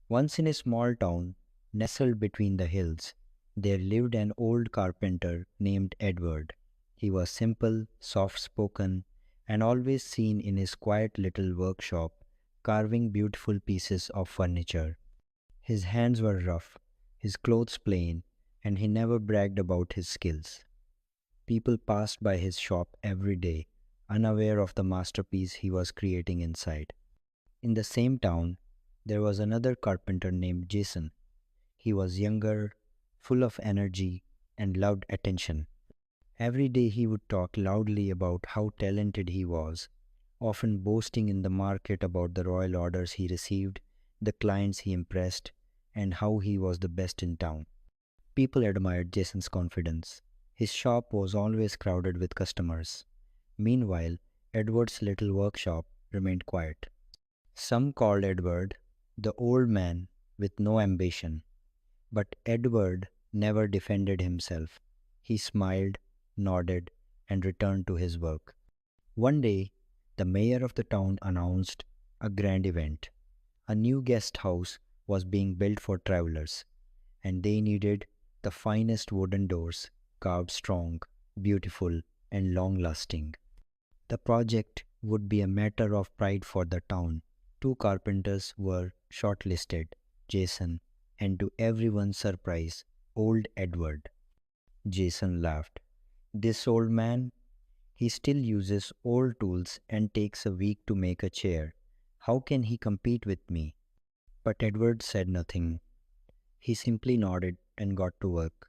Once in a small town, nestled between the hills, there lived an old carpenter named Edward. He was simple, soft spoken, and always seen in his quiet little workshop carving beautiful pieces of furniture. His hands were rough, his clothes plain, and he never bragged about his skills. People passed by his shop every day, unaware of the masterpiece he was creating inside. In the same town, there was another carpenter named Jason. He was younger, full of energy, and loved attention. Every day he would talk loudly about how talented he was, often boasting in the market about the royal orders he received, the clients he impressed, and how he was the best in town. People admired Jason's confidence. His shop was always crowded with customers. Meanwhile, Edward's little workshop remained quiet. Some called Edward the old man with no ambition, but Edward never defended himself. He smiled, nodded, and returned to his work. One day, the mayor of the town announced a grand event. A new guest house was being built for travelers, and they needed the finest wooden doors, carved strong, beautiful, and long lasting. The project would be a matter of pride for the town. Two carpenters were shortlisted, Jason, and to everyone's surprise, old Edward. Jason laughed. This old man, he still uses old tools and takes a week to make a chair. How can he compete with me? But Edward said nothing. He simply nodded and got to work.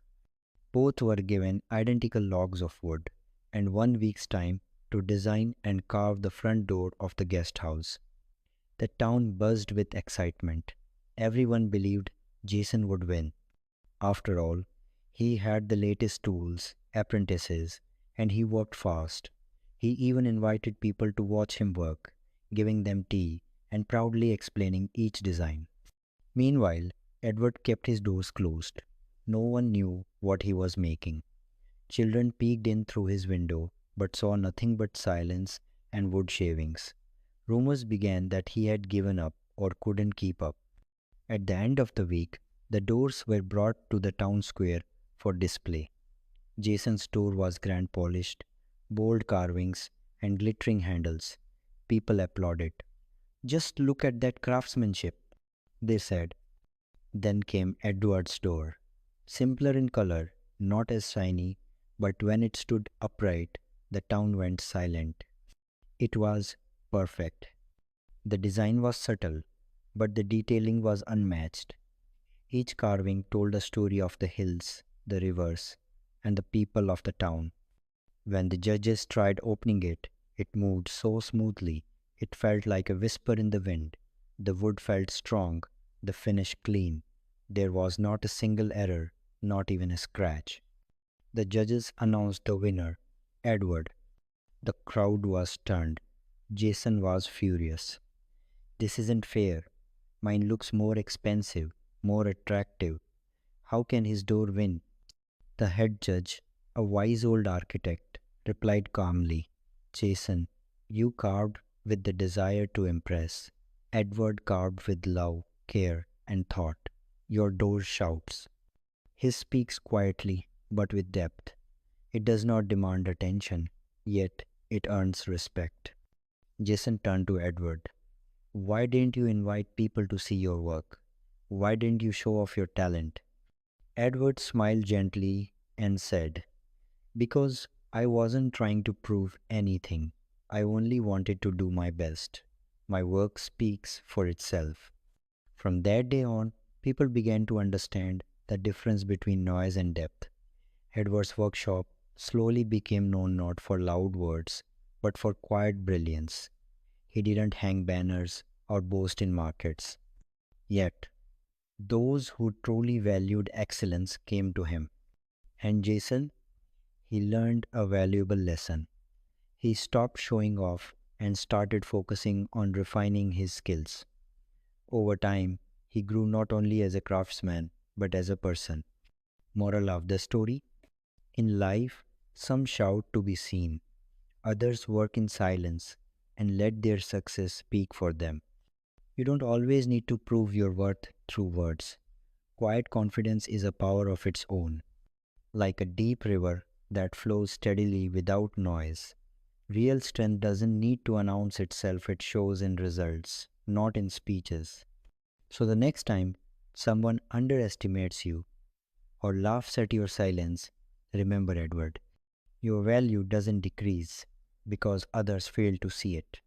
Both were given identical logs of wood and 1 week's time to design and carve the front door of the guest house. The town buzzed with excitement. Everyone believed Jason would win. After all, he had the latest tools, apprentices, and he worked fast. He even invited people to watch him work, giving them tea and proudly explaining each design. Meanwhile, Edward kept his doors closed. No one knew what he was making. Children peeked in through his window but saw nothing but silence and wood shavings. Rumors began that he had given up or couldn't keep up. At the end of the week, the doors were brought to the town square for display. Jason's door was grand polished, bold carvings, and glittering handles. People applauded. Just look at that craftsmanship, they said. Then came Edward's door. Simpler in color, not as shiny, but when it stood upright, the town went silent. It was perfect. The design was subtle, but the detailing was unmatched. Each carving told a story of the hills, the rivers, and the people of the town. When the judges tried opening it, it moved so smoothly, it felt like a whisper in the wind. The wood felt strong, the finish clean. There was not a single error, not even a scratch. The judges announced the winner, Edward. The crowd was stunned. Jason was furious. This isn't fair. Mine looks more expensive, more attractive. How can his door win? The head judge, a wise old architect, replied calmly, Jason, you carved with the desire to impress. Edward carved with love, care, and thought. Your door shouts. His speaks quietly, but with depth. It does not demand attention, yet it earns respect. Jason turned to Edward. Why didn't you invite people to see your work? Why didn't you show off your talent? Edward smiled gently and said, because I wasn't trying to prove anything. I only wanted to do my best. My work speaks for itself. From that day on, people began to understand the difference between noise and depth. Edward's workshop slowly became known not for loud words, but for quiet brilliance. He didn't hang banners or boast in markets. Yet, those who truly valued excellence came to him. And Jason, he learned a valuable lesson. He stopped showing off and started focusing on refining his skills. Over time, he grew not only as a craftsman, but as a person. Moral of the story? In life, some shout to be seen, others work in silence and let their success speak for them. You don't always need to prove your worth through words. Quiet confidence is a power of its own, like a deep river that flows steadily without noise. Real strength doesn't need to announce itself, it shows in results, not in speeches. So the next time someone underestimates you or laughs at your silence, remember, Edward, your value doesn't decrease because others fail to see it.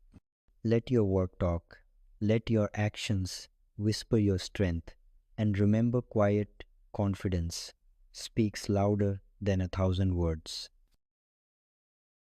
Let your work talk, let your actions whisper your strength, and remember quiet confidence speaks louder than 1,000 words.